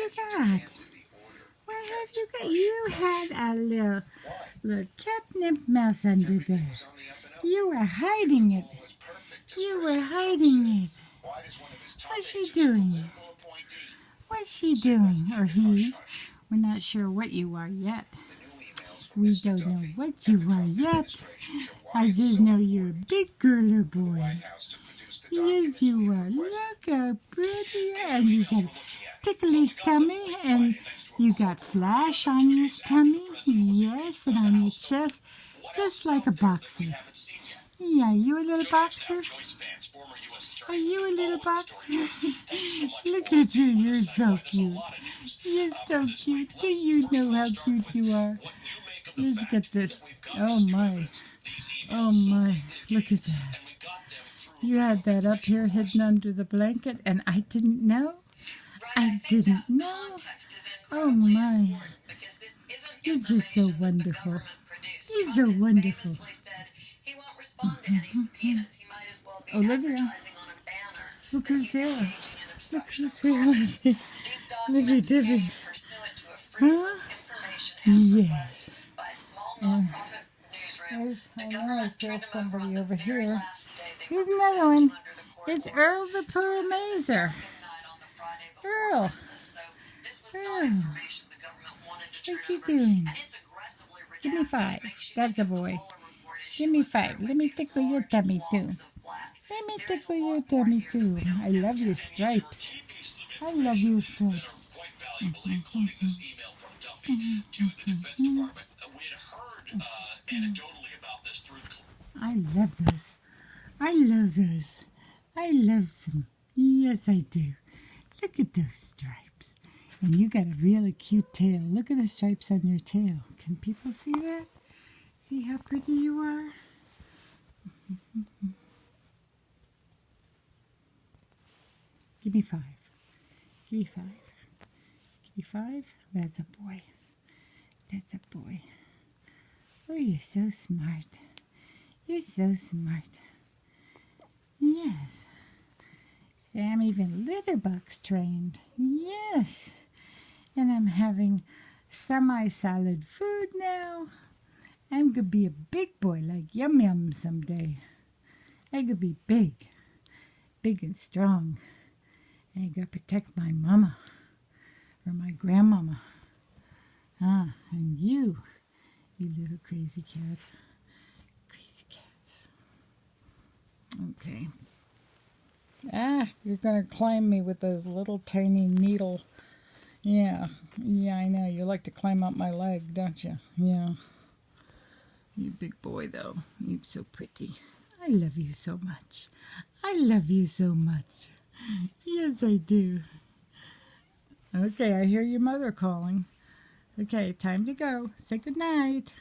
you got? What have you got? You had a little catnip mouse under there. You were hiding it. You were hiding it. What's she doing? What's she doing? Or he? We're not sure what you are yet. We don't know what you are yet. I just know you're a big girl or boy. Yes, you are. Look how pretty you are. And you got ticklish tummy, and you got flash on your tummy. Yes, and on your chest, just like a boxer. Yeah, you a little boxer? Are you a little boxer? Look at you, you're so cute. You're so cute. Do you know how cute you are? Let's get this. Oh my. Oh my. Look at that. You had that up here hidden under the blanket and I didn't know? I didn't know. Oh my. You're just so wonderful. You're so wonderful. Olivia. Look who's here. Look who's here, Olivia. Livy Divvy. Huh? Yes. I know I feel somebody over here. Here's another one. It's Earl the Pearl Mazer. Earl. Earl. What's he doing? Give me 5. That's a boy. Give me 5. Let me tickle your tummy too. Let me tickle your tummy too. I love your stripes. I love your stripes. I love those. I love those. I love them. Yes, I do. Look at those stripes. And you got a really cute tail. Look at the stripes on your tail. Can people see that? See how pretty you are? Give me 5. Give me 5. Give me 5. That's a boy. That's a boy. Oh, you're so smart. You're so smart. Yes. See, I'm even litter box trained. Yes. And I'm having semi-solid food now. I'm going to be a big boy like Yum Yum someday. I'm going to be big. Big and strong. And I got to protect my mama. Or my grandmama. And you little crazy cat. Crazy cats. Okay. You're going to climb me with those little tiny needle. Yeah, I know. You like to climb up my leg, don't you? Yeah. You big boy, though. You're so pretty. I love you so much. I love you so much. Yes, I do. Okay, I hear your mother calling. Okay, time to go. Say goodnight.